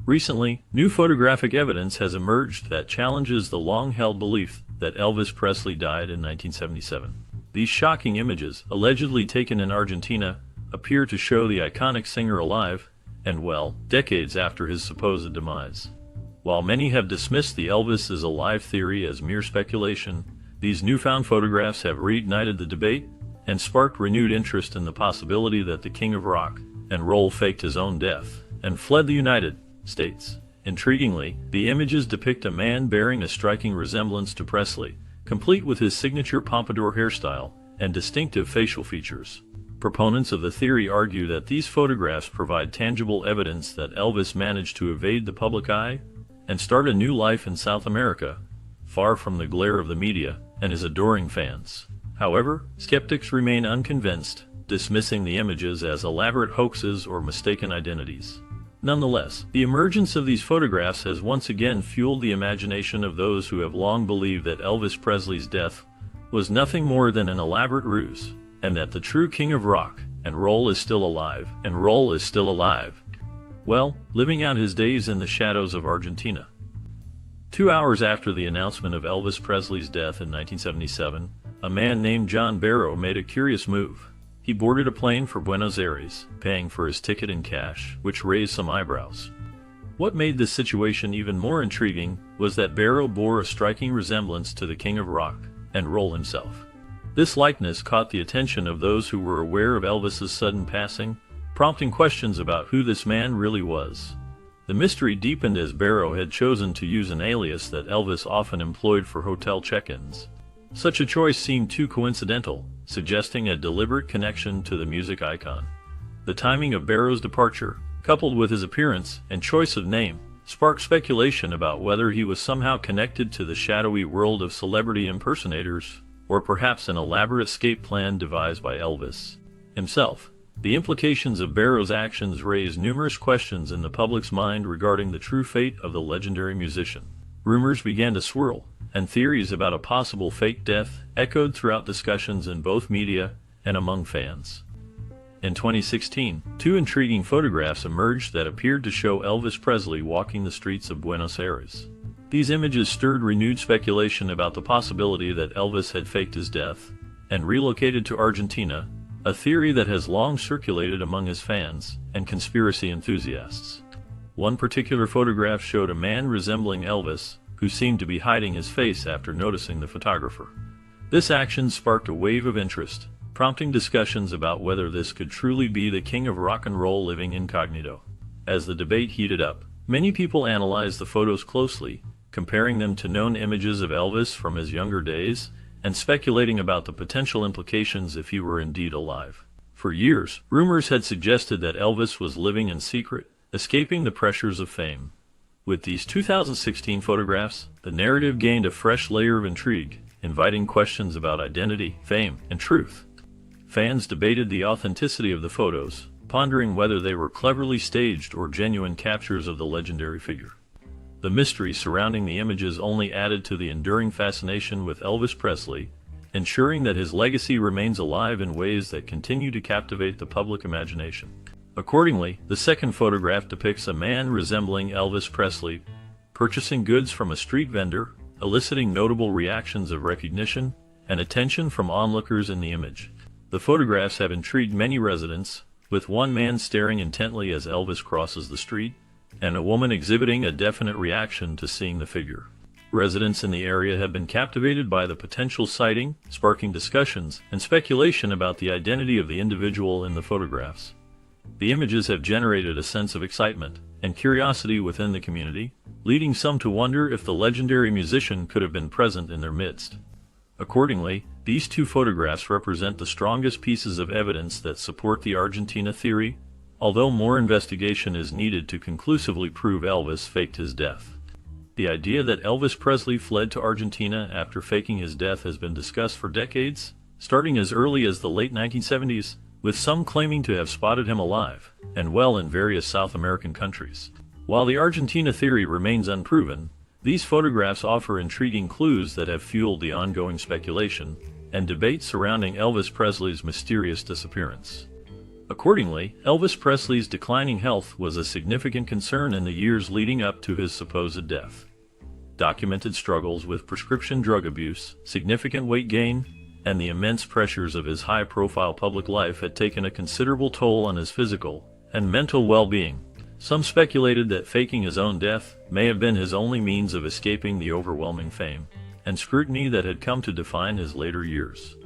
Recently, new photographic evidence has emerged that challenges the long-held belief that Elvis Presley died in 1977. These shocking images, allegedly taken in Argentina, appear to show the iconic singer alive, and well, decades after his supposed demise. While many have dismissed the Elvis is alive theory as mere speculation, these newfound photographs have reignited the debate and sparked renewed interest in the possibility that the King of Rock and Roll faked his own death and fled the United States. Intriguingly, the images depict a man bearing a striking resemblance to Presley, complete with his signature pompadour hairstyle and distinctive facial features. Proponents of the theory argue that these photographs provide tangible evidence that Elvis managed to evade the public eye and start a new life in South America, far from the glare of the media and his adoring fans. However, skeptics remain unconvinced, dismissing the images as elaborate hoaxes or mistaken identities. Nonetheless, the emergence of these photographs has once again fueled the imagination of those who have long believed that Elvis Presley's death was nothing more than an elaborate ruse, and that the true King of Rock and Roll is still alive, well, living out his days in the shadows of Argentina. 2 hours after the announcement of Elvis Presley's death in 1977, a man named John Barrow made a curious move. He boarded a plane for Buenos Aires, paying for his ticket in cash, which raised some eyebrows. What made this situation even more intriguing was that Barrow bore a striking resemblance to the King of Rock and Roll himself. This likeness caught the attention of those who were aware of Elvis's sudden passing, prompting questions about who this man really was. The mystery deepened as Barrow had chosen to use an alias that Elvis often employed for hotel check-ins. Such a choice seemed too coincidental, suggesting a deliberate connection to the music icon. The timing of Barrow's departure, coupled with his appearance and choice of name, sparked speculation about whether he was somehow connected to the shadowy world of celebrity impersonators, or perhaps an elaborate escape plan devised by Elvis himself. The implications of Barrow's actions raised numerous questions in the public's mind regarding the true fate of the legendary musician. Rumors began to swirl, and theories about a possible fake death echoed throughout discussions in both media and among fans. In 2016, two intriguing photographs emerged that appeared to show Elvis Presley walking the streets of Buenos Aires. These images stirred renewed speculation about the possibility that Elvis had faked his death and relocated to Argentina, a theory that has long circulated among his fans and conspiracy enthusiasts. One particular photograph showed a man resembling Elvis, who seemed to be hiding his face after noticing the photographer. This action sparked a wave of interest, prompting discussions about whether this could truly be the King of Rock and Roll living incognito. As the debate heated up, many people analyzed the photos closely, comparing them to known images of Elvis from his younger days, and speculating about the potential implications if he were indeed alive. For years, rumors had suggested that Elvis was living in secret, escaping the pressures of fame. With these 2016 photographs, the narrative gained a fresh layer of intrigue, inviting questions about identity, fame, and truth. Fans debated the authenticity of the photos, pondering whether they were cleverly staged or genuine captures of the legendary figure. The mystery surrounding the images only added to the enduring fascination with Elvis Presley, ensuring that his legacy remains alive in ways that continue to captivate the public imagination. Accordingly, the second photograph depicts a man resembling Elvis Presley purchasing goods from a street vendor, eliciting notable reactions of recognition and attention from onlookers in the image. The photographs have intrigued many residents, with one man staring intently as Elvis crosses the street, and a woman exhibiting a definite reaction to seeing the figure. Residents in the area have been captivated by the potential sighting, sparking discussions and speculation about the identity of the individual in the photographs. The images have generated a sense of excitement and curiosity within the community, leading some to wonder if the legendary musician could have been present in their midst. Accordingly, these two photographs represent the strongest pieces of evidence that support the Argentina theory, although more investigation is needed to conclusively prove Elvis faked his death. The idea that Elvis Presley fled to Argentina after faking his death has been discussed for decades, starting as early as the late 1970s, with some claiming to have spotted him alive and well in various South American countries. While the Argentina theory remains unproven, these photographs offer intriguing clues that have fueled the ongoing speculation and debate surrounding Elvis Presley's mysterious disappearance. Accordingly, Elvis Presley's declining health was a significant concern in the years leading up to his supposed death. Documented struggles with prescription drug abuse, significant weight gain, and the immense pressures of his high-profile public life had taken a considerable toll on his physical and mental well-being. Some speculated that faking his own death may have been his only means of escaping the overwhelming fame and scrutiny that had come to define his later years.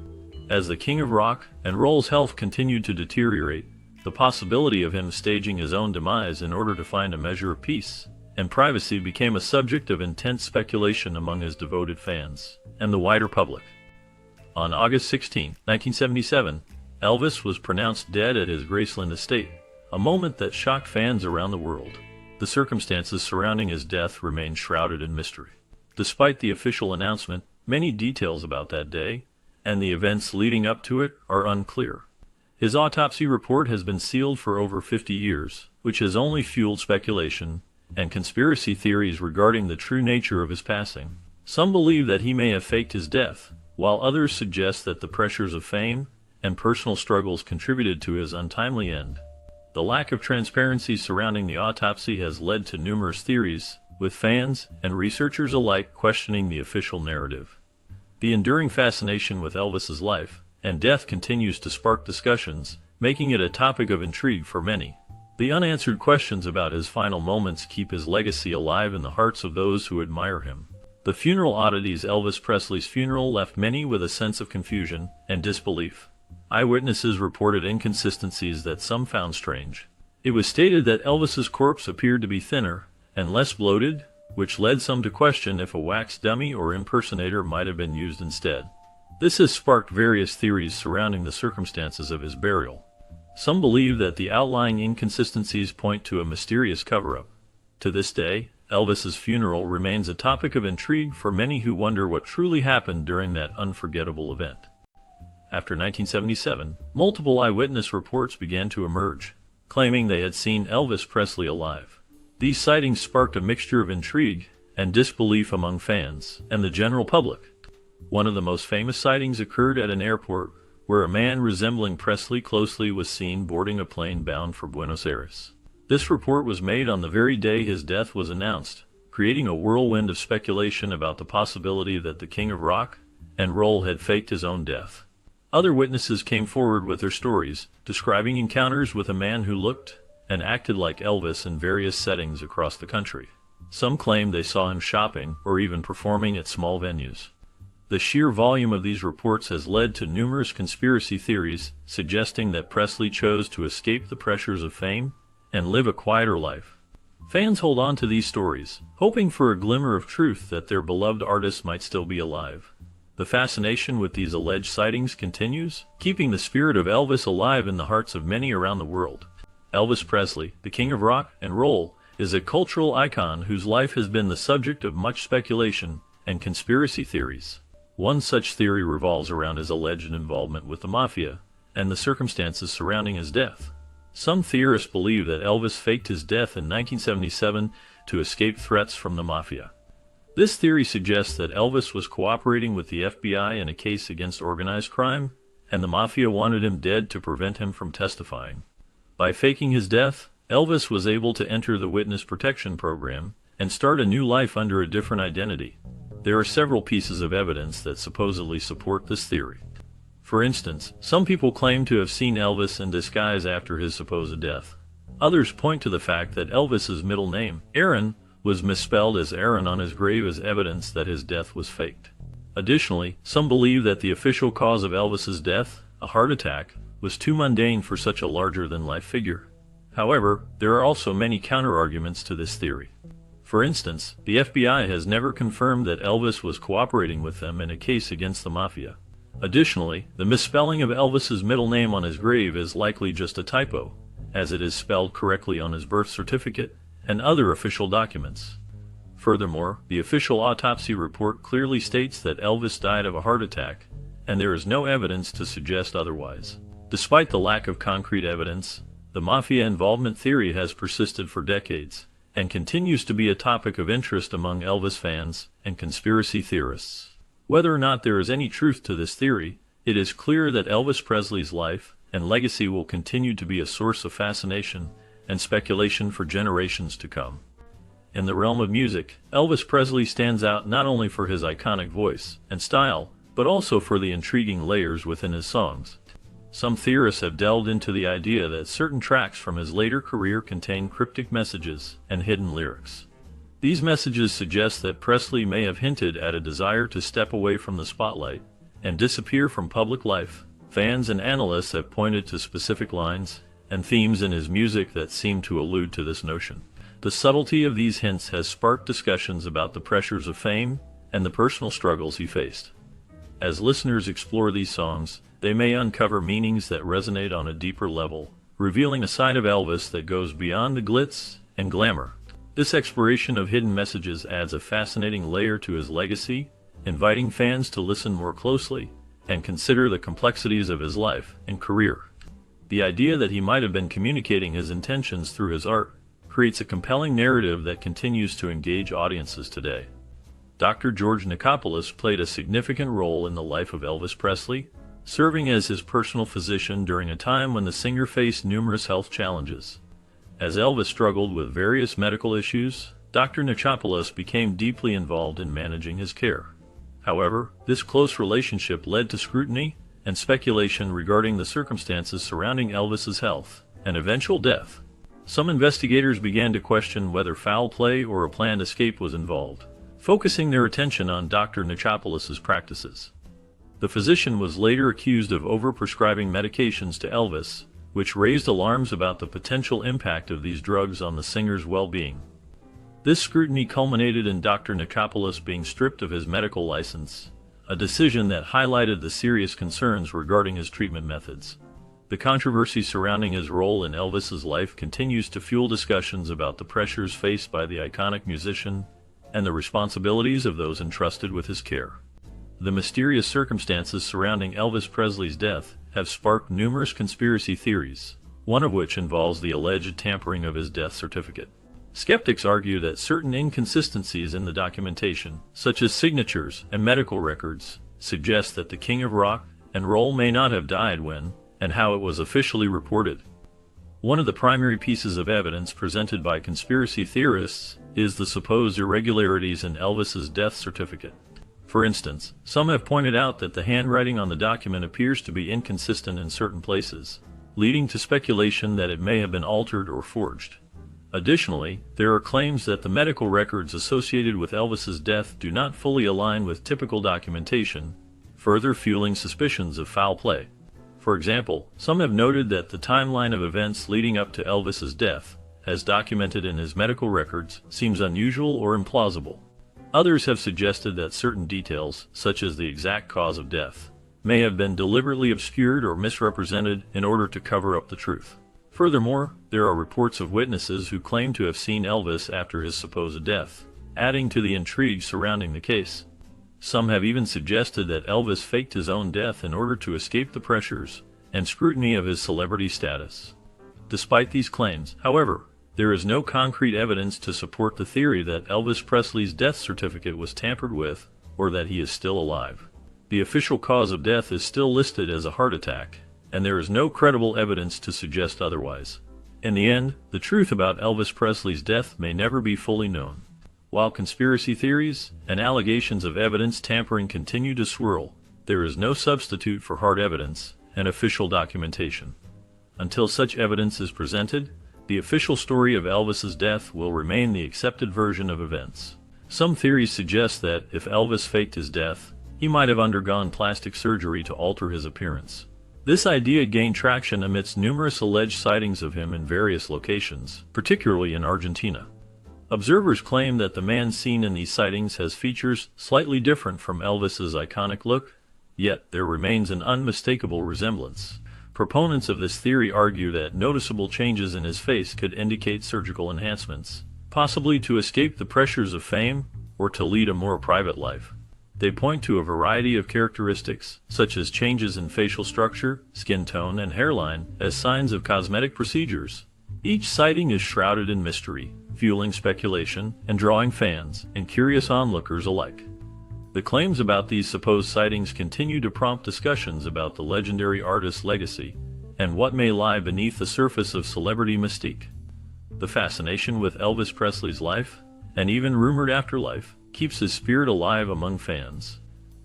As the king of rock and roll's health continued to deteriorate, the possibility of him staging his own demise in order to find a measure of peace and privacy became a subject of intense speculation among his devoted fans and the wider public. On August 16, 1977, Elvis was pronounced dead at his Graceland estate, a moment that shocked fans around the world. The circumstances surrounding his death remain shrouded in mystery. Despite the official announcement, many details about that day and the events leading up to it are unclear. His autopsy report has been sealed for over 50 years, which has only fueled speculation and conspiracy theories regarding the true nature of his passing. Some believe that he may have faked his death, while others suggest that the pressures of fame and personal struggles contributed to his untimely end. The lack of transparency surrounding the autopsy has led to numerous theories, with fans and researchers alike questioning the official narrative. The enduring fascination with Elvis's life and death continues to spark discussions, making it a topic of intrigue for many. The unanswered questions about his final moments keep his legacy alive in the hearts of those who admire him. The funeral oddities. Elvis Presley's funeral left many with a sense of confusion and disbelief. Eyewitnesses reported inconsistencies that some found strange. It was stated that Elvis's corpse appeared to be thinner and less bloated, which led some to question if a wax dummy or impersonator might have been used instead. This has sparked various theories surrounding the circumstances of his burial. Some believe that the outlying inconsistencies point to a mysterious cover-up. To this day, Elvis's funeral remains a topic of intrigue for many who wonder what truly happened during that unforgettable event. After 1977, multiple eyewitness reports began to emerge, claiming they had seen Elvis Presley alive. These sightings sparked a mixture of intrigue and disbelief among fans and the general public. One of the most famous sightings occurred at an airport, where a man resembling Presley closely was seen boarding a plane bound for Buenos Aires. This report was made on the very day his death was announced, creating a whirlwind of speculation about the possibility that the king of rock and roll had faked his own death. Other witnesses came forward with their stories, describing encounters with a man who looked and acted like Elvis in various settings across the country. Some claimed they saw him shopping or even performing at small venues. The sheer volume of these reports has led to numerous conspiracy theories suggesting that Presley chose to escape the pressures of fame and live a quieter life. Fans hold on to these stories, hoping for a glimmer of truth that their beloved artist might still be alive. The fascination with these alleged sightings continues, keeping the spirit of Elvis alive in the hearts of many around the world. Elvis Presley, the king of rock and roll, is a cultural icon whose life has been the subject of much speculation and conspiracy theories. One such theory revolves around his alleged involvement with the mafia and the circumstances surrounding his death. Some theorists believe that Elvis faked his death in 1977 to escape threats from the mafia. This theory suggests that Elvis was cooperating with the FBI in a case against organized crime, and the mafia wanted him dead to prevent him from testifying. By faking his death, Elvis was able to enter the witness protection program and start a new life under a different identity. There are several pieces of evidence that supposedly support this theory. For instance, some people claim to have seen Elvis in disguise after his supposed death. Others point to the fact that Elvis's middle name, Aaron, was misspelled as Aaron on his grave as evidence that his death was faked. Additionally, some believe that the official cause of Elvis's death, a heart attack, was too mundane for such a larger-than-life figure. However, there are also many counter-arguments to this theory. For instance, the FBI has never confirmed that Elvis was cooperating with them in a case against the mafia. Additionally, the misspelling of Elvis's middle name on his grave is likely just a typo, as it is spelled correctly on his birth certificate and other official documents. Furthermore, the official autopsy report clearly states that Elvis died of a heart attack, and there is no evidence to suggest otherwise. Despite the lack of concrete evidence, the mafia involvement theory has persisted for decades and continues to be a topic of interest among Elvis fans and conspiracy theorists. Whether or not there is any truth to this theory, it is clear that Elvis Presley's life and legacy will continue to be a source of fascination and speculation for generations to come. In the realm of music, Elvis Presley stands out not only for his iconic voice and style, but also for the intriguing layers within his songs. Some theorists have delved into the idea that certain tracks from his later career contain cryptic messages and hidden lyrics. These messages suggest that Presley may have hinted at a desire to step away from the spotlight and disappear from public life. Fans and analysts have pointed to specific lines and themes in his music that seem to allude to this notion. The subtlety of these hints has sparked discussions about the pressures of fame and the personal struggles he faced. As listeners explore these songs, they may uncover meanings that resonate on a deeper level, revealing a side of Elvis that goes beyond the glitz and glamour. This exploration of hidden messages adds a fascinating layer to his legacy, inviting fans to listen more closely and consider the complexities of his life and career. The idea that he might have been communicating his intentions through his art creates a compelling narrative that continues to engage audiences today. Dr. George Nichopoulos played a significant role in the life of Elvis Presley, serving as his personal physician during a time when the singer faced numerous health challenges. As Elvis struggled with various medical issues, Dr. Nichopoulos became deeply involved in managing his care. However, this close relationship led to scrutiny and speculation regarding the circumstances surrounding Elvis's health and eventual death. Some investigators began to question whether foul play or a planned escape was involved, focusing their attention on Dr. Nichopoulos's practices. The physician was later accused of overprescribing medications to Elvis, which raised alarms about the potential impact of these drugs on the singer's well-being. This scrutiny culminated in Dr. Nichopoulos being stripped of his medical license, a decision that highlighted the serious concerns regarding his treatment methods. The controversy surrounding his role in Elvis's life continues to fuel discussions about the pressures faced by the iconic musician and the responsibilities of those entrusted with his care. The mysterious circumstances surrounding Elvis Presley's death have sparked numerous conspiracy theories, one of which involves the alleged tampering of his death certificate. Skeptics argue that certain inconsistencies in the documentation, such as signatures and medical records, suggest that the King of Rock and Roll may not have died when and how it was officially reported. One of the primary pieces of evidence presented by conspiracy theorists is the supposed irregularities in Elvis's death certificate. For instance, some have pointed out that the handwriting on the document appears to be inconsistent in certain places, leading to speculation that it may have been altered or forged. Additionally, there are claims that the medical records associated with Elvis's death do not fully align with typical documentation, further fueling suspicions of foul play. For example, some have noted that the timeline of events leading up to Elvis's death, as documented in his medical records, seems unusual or implausible. Others have suggested that certain details, such as the exact cause of death, may have been deliberately obscured or misrepresented in order to cover up the truth. Furthermore, there are reports of witnesses who claim to have seen Elvis after his supposed death, adding to the intrigue surrounding the case. Some have even suggested that Elvis faked his own death in order to escape the pressures and scrutiny of his celebrity status. Despite these claims, however, there is no concrete evidence to support the theory that Elvis Presley's death certificate was tampered with or that he is still alive. The official cause of death is still listed as a heart attack, and there is no credible evidence to suggest otherwise. In the end, the truth about Elvis Presley's death may never be fully known. While conspiracy theories and allegations of evidence tampering continue to swirl, there is no substitute for hard evidence and official documentation. Until such evidence is presented, the official story of Elvis's death will remain the accepted version of events. Some theories suggest that if Elvis faked his death, he might have undergone plastic surgery to alter his appearance. This idea gained traction amidst numerous alleged sightings of him in various locations, particularly in Argentina. Observers claim that the man seen in these sightings has features slightly different from Elvis's iconic look, yet there remains an unmistakable resemblance. Proponents of this theory argue that noticeable changes in his face could indicate surgical enhancements, possibly to escape the pressures of fame or to lead a more private life. They point to a variety of characteristics, such as changes in facial structure, skin tone, and hairline, as signs of cosmetic procedures. Each sighting is shrouded in mystery, fueling speculation and drawing fans and curious onlookers alike. The claims about these supposed sightings continue to prompt discussions about the legendary artist's legacy and what may lie beneath the surface of celebrity mystique. The fascination with Elvis Presley's life, and even rumored afterlife, keeps his spirit alive among fans.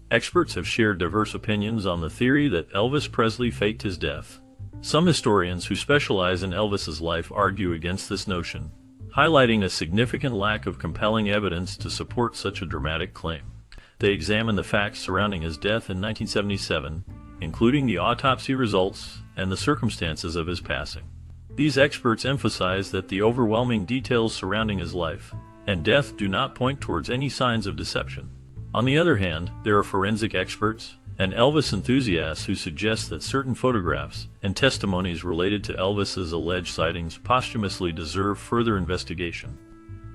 Experts have shared diverse opinions on the theory that Elvis Presley faked his death. Some historians who specialize in Elvis's life argue against this notion, highlighting a significant lack of compelling evidence to support such a dramatic claim. They examine the facts surrounding his death in 1977, including the autopsy results and the circumstances of his passing. These experts emphasize that the overwhelming details surrounding his life and death do not point towards any signs of deception. On the other hand, there are forensic experts and Elvis enthusiasts who suggest that certain photographs and testimonies related to Elvis's alleged sightings posthumously deserve further investigation.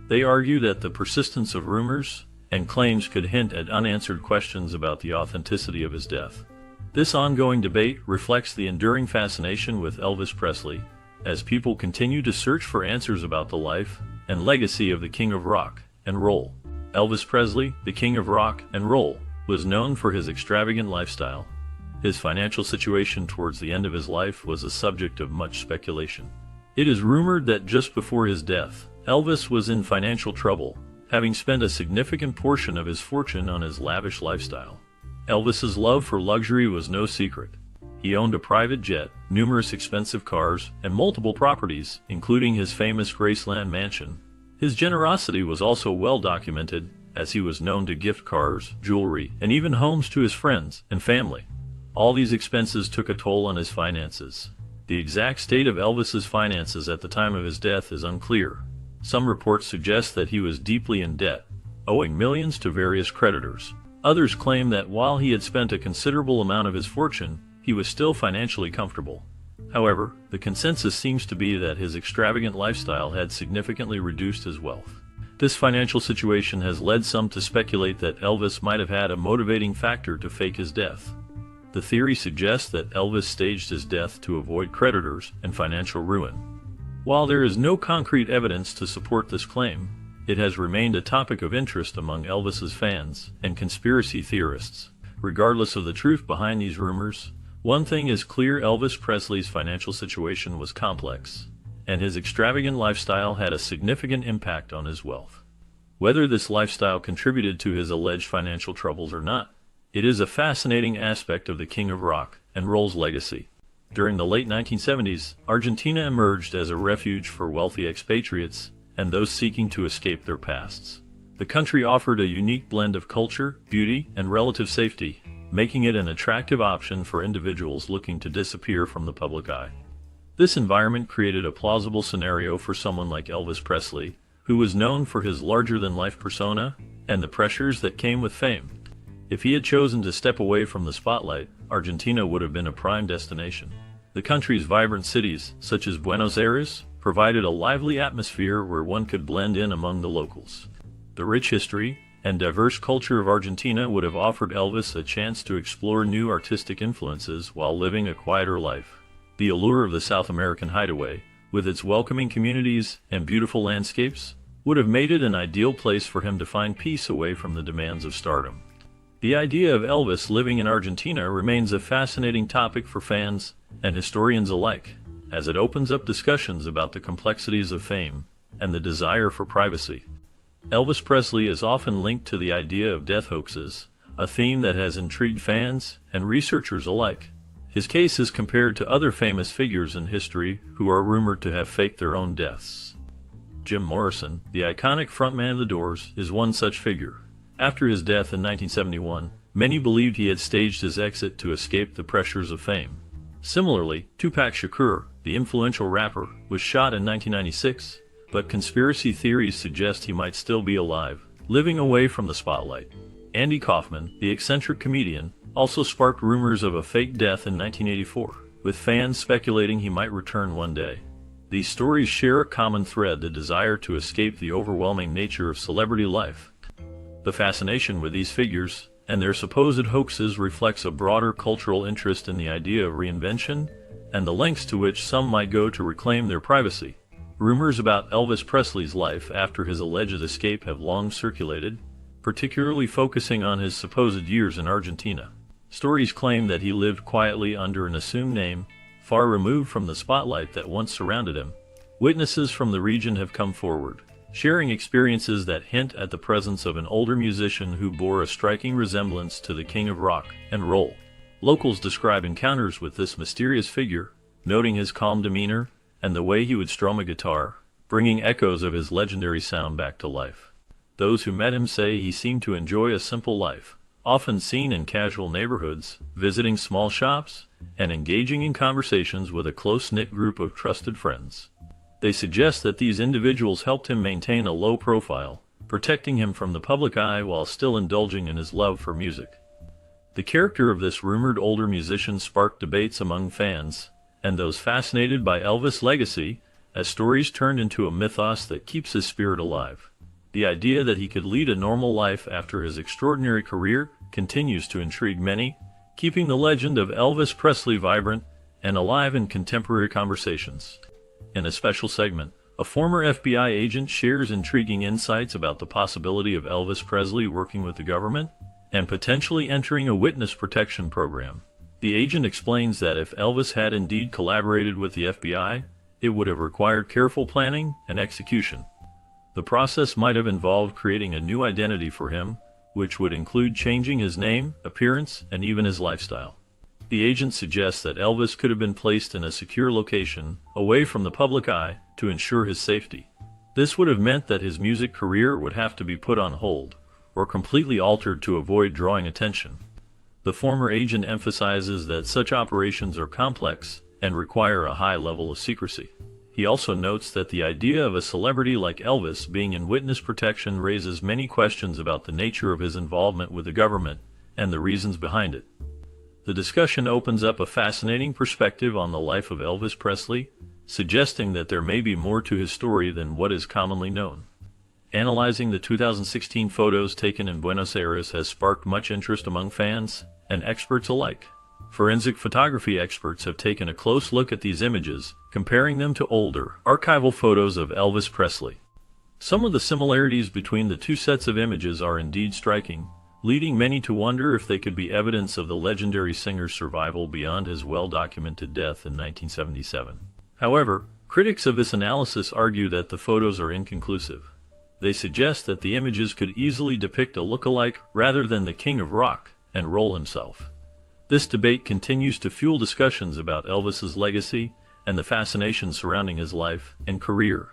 They argue that the persistence of rumors and claims could hint at unanswered questions about the authenticity of his death. This ongoing debate reflects the enduring fascination with Elvis Presley, as people continue to search for answers about the life and legacy of the King of Rock and Roll. Elvis Presley, the King of Rock and Roll, was known for his extravagant lifestyle. His financial situation towards the end of his life was a subject of much speculation. It is rumored that just before his death, Elvis was in financial trouble, having spent a significant portion of his fortune on his lavish lifestyle. Elvis's love for luxury was no secret. He owned a private jet, numerous expensive cars, and multiple properties, including his famous Graceland mansion. His generosity was also well documented, as he was known to gift cars, jewelry, and even homes to his friends and family. All these expenses took a toll on his finances. The exact state of Elvis's finances at the time of his death is unclear. Some reports suggest that he was deeply in debt, owing millions to various creditors. Others claim that while he had spent a considerable amount of his fortune, he was still financially comfortable. However, the consensus seems to be that his extravagant lifestyle had significantly reduced his wealth. This financial situation has led some to speculate that Elvis might have had a motivating factor to fake his death. The theory suggests that Elvis staged his death to avoid creditors and financial ruin. While there is no concrete evidence to support this claim, it has remained a topic of interest among Elvis's fans and conspiracy theorists. Regardless of the truth behind these rumors, one thing is clear: Elvis Presley's financial situation was complex, and his extravagant lifestyle had a significant impact on his wealth. Whether this lifestyle contributed to his alleged financial troubles or not, it is a fascinating aspect of the King of Rock and Roll's legacy. During the late 1970s, Argentina emerged as a refuge for wealthy expatriates and those seeking to escape their pasts. The country offered a unique blend of culture, beauty, and relative safety, making it an attractive option for individuals looking to disappear from the public eye. This environment created a plausible scenario for someone like Elvis Presley, who was known for his larger-than-life persona and the pressures that came with fame. If he had chosen to step away from the spotlight, Argentina would have been a prime destination. The country's vibrant cities, such as Buenos Aires, provided a lively atmosphere where one could blend in among the locals. The rich history and diverse culture of Argentina would have offered Elvis a chance to explore new artistic influences while living a quieter life. The allure of the South American hideaway, with its welcoming communities and beautiful landscapes, would have made it an ideal place for him to find peace away from the demands of stardom. The idea of Elvis living in Argentina remains a fascinating topic for fans and historians alike, as it opens up discussions about the complexities of fame and the desire for privacy. Elvis Presley is often linked to the idea of death hoaxes, a theme that has intrigued fans and researchers alike. His case is compared to other famous figures in history who are rumored to have faked their own deaths. Jim Morrison, the iconic frontman of The Doors, is one such figure. After his death in 1971, many believed he had staged his exit to escape the pressures of fame. Similarly, Tupac Shakur, the influential rapper, was shot in 1996, but conspiracy theories suggest he might still be alive, living away from the spotlight. Andy Kaufman, the eccentric comedian, also sparked rumors of a fake death in 1984, with fans speculating he might return one day. These stories share a common thread: the desire to escape the overwhelming nature of celebrity life. The fascination with these figures and their supposed hoaxes reflects a broader cultural interest in the idea of reinvention and the lengths to which some might go to reclaim their privacy. Rumors about Elvis Presley's life after his alleged escape have long circulated, particularly focusing on his supposed years in Argentina. Stories claim that he lived quietly under an assumed name, far removed from the spotlight that once surrounded him. Witnesses from the region have come forward, sharing experiences that hint at the presence of an older musician who bore a striking resemblance to the king of rock and roll. Locals describe encounters with this mysterious figure, noting his calm demeanor and the way he would strum a guitar, bringing echoes of his legendary sound back to life. Those who met him say he seemed to enjoy a simple life, often seen in casual neighborhoods, visiting small shops, and engaging in conversations with a close-knit group of trusted friends. They suggest that these individuals helped him maintain a low profile, protecting him from the public eye while still indulging in his love for music. The character of this rumored older musician sparked debates among fans and those fascinated by Elvis' legacy, as stories turned into a mythos that keeps his spirit alive. The idea that he could lead a normal life after his extraordinary career continues to intrigue many, keeping the legend of Elvis Presley vibrant and alive in contemporary conversations. In a special segment, a former FBI agent shares intriguing insights about the possibility of Elvis Presley working with the government and potentially entering a witness protection program. The agent explains that if Elvis had indeed collaborated with the FBI, it would have required careful planning and execution. The process might have involved creating a new identity for him, which would include changing his name, appearance, and even his lifestyle. The agent suggests that Elvis could have been placed in a secure location, away from the public eye, to ensure his safety. This would have meant that his music career would have to be put on hold, or completely altered to avoid drawing attention. The former agent emphasizes that such operations are complex and require a high level of secrecy. He also notes that the idea of a celebrity like Elvis being in witness protection raises many questions about the nature of his involvement with the government and the reasons behind it. The discussion opens up a fascinating perspective on the life of Elvis Presley, suggesting that there may be more to his story than what is commonly known. Analyzing the 2016 photos taken in Buenos Aires has sparked much interest among fans and experts alike. Forensic photography experts have taken a close look at these images, comparing them to older, archival photos of Elvis Presley. Some of the similarities between the two sets of images are indeed striking, leading many to wonder if they could be evidence of the legendary singer's survival beyond his well-documented death in 1977. However, critics of this analysis argue that the photos are inconclusive. They suggest that the images could easily depict a look-alike rather than the king of rock and roll himself. This debate continues to fuel discussions about Elvis's legacy and the fascination surrounding his life and career.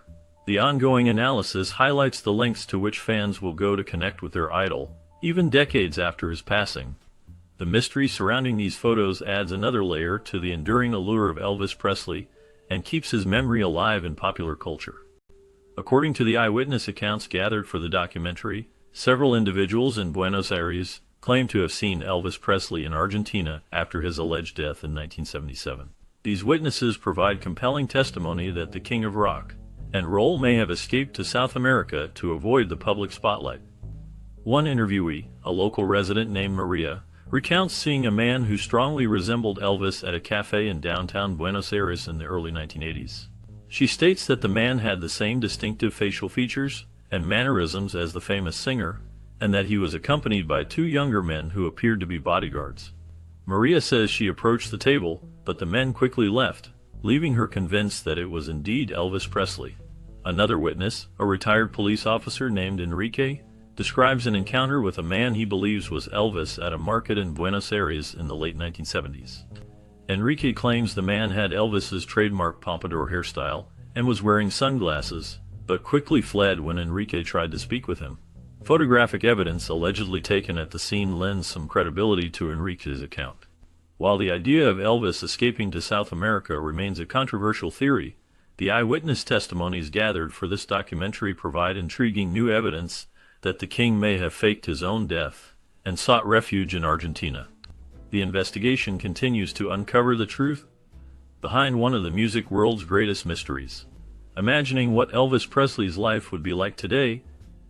The ongoing analysis highlights the lengths to which fans will go to connect with their idol, even decades after his passing. The mystery surrounding these photos adds another layer to the enduring allure of Elvis Presley and keeps his memory alive in popular culture. According to the eyewitness accounts gathered for the documentary, several individuals in Buenos Aires claim to have seen Elvis Presley in Argentina after his alleged death in 1977. These witnesses provide compelling testimony that the king of rock and roll may have escaped to South America to avoid the public spotlight. One interviewee, a local resident named Maria, recounts seeing a man who strongly resembled Elvis at a cafe in downtown Buenos Aires in the early 1980s. She states that the man had the same distinctive facial features and mannerisms as the famous singer, and that he was accompanied by two younger men who appeared to be bodyguards. Maria says she approached the table, but the men quickly left, leaving her convinced that it was indeed Elvis Presley. Another witness, a retired police officer named Enrique, describes an encounter with a man he believes was Elvis at a market in Buenos Aires in the late 1970s. Enrique claims the man had Elvis's trademark pompadour hairstyle and was wearing sunglasses, but quickly fled when Enrique tried to speak with him. Photographic evidence allegedly taken at the scene lends some credibility to Enrique's account. While the idea of Elvis escaping to South America remains a controversial theory, the eyewitness testimonies gathered for this documentary provide intriguing new evidence that the king may have faked his own death and sought refuge in Argentina. The investigation continues to uncover the truth behind one of the music world's greatest mysteries. Imagining what Elvis Presley's life would be like today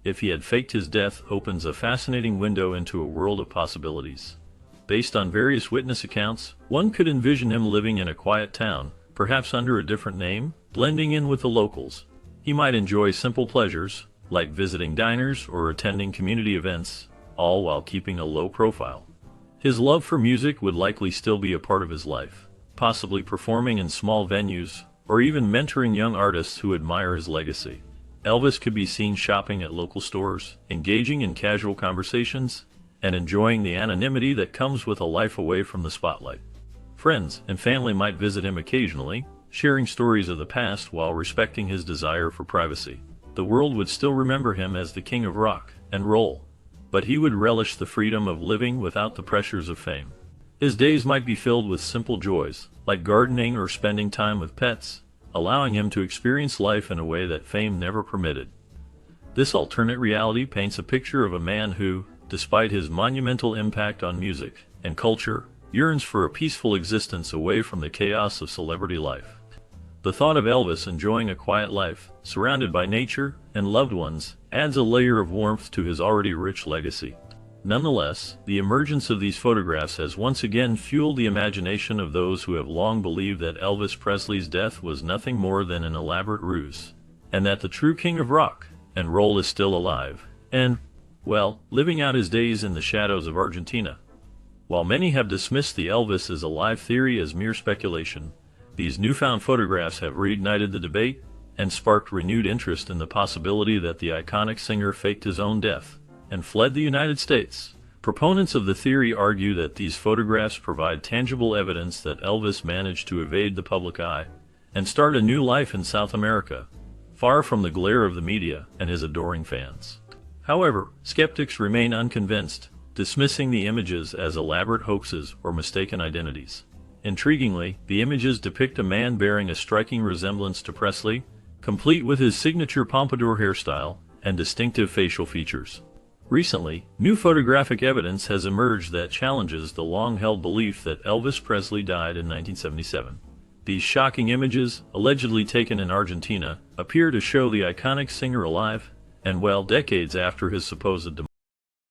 if he had faked his death opens a fascinating window into a world of possibilities. Based on various witness accounts, one could envision him living in a quiet town, perhaps under a different name, blending in with the locals. He might enjoy simple pleasures, like visiting diners or attending community events, all while keeping a low profile. His love for music would likely still be a part of his life, possibly performing in small venues, or even mentoring young artists who admire his legacy. Elvis could be seen shopping at local stores, engaging in casual conversations, and enjoying the anonymity that comes with a life away from the spotlight. Friends and family might visit him occasionally, sharing stories of the past while respecting his desire for privacy. The world would still remember him as the king of rock and roll, but he would relish the freedom of living without the pressures of fame. His days might be filled with simple joys, like gardening or spending time with pets, allowing him to experience life in a way that fame never permitted. This alternate reality paints a picture of a man who, despite his monumental impact on music and culture, yearns for a peaceful existence away from the chaos of celebrity life. The thought of Elvis enjoying a quiet life, surrounded by nature and loved ones, adds a layer of warmth to his already rich legacy. Nonetheless, the emergence of these photographs has once again fueled the imagination of those who have long believed that Elvis Presley's death was nothing more than an elaborate ruse, and that the true king of rock and roll is still alive, and, well, living out his days in the shadows of Argentina. While many have dismissed the Elvis is alive theory as mere speculation, these newfound photographs have reignited the debate and sparked renewed interest in the possibility that the iconic singer faked his own death and fled the United States. Proponents of the theory argue that these photographs provide tangible evidence that Elvis managed to evade the public eye and start a new life in South America, far from the glare of the media and his adoring fans. However, skeptics remain unconvinced, dismissing the images as elaborate hoaxes or mistaken identities. Intriguingly, the images depict a man bearing a striking resemblance to Presley, complete with his signature pompadour hairstyle and distinctive facial features. Recently, new photographic evidence has emerged that challenges the long-held belief that Elvis Presley died in 1977. These shocking images, allegedly taken in Argentina, appear to show the iconic singer alive and well decades after his supposed demise.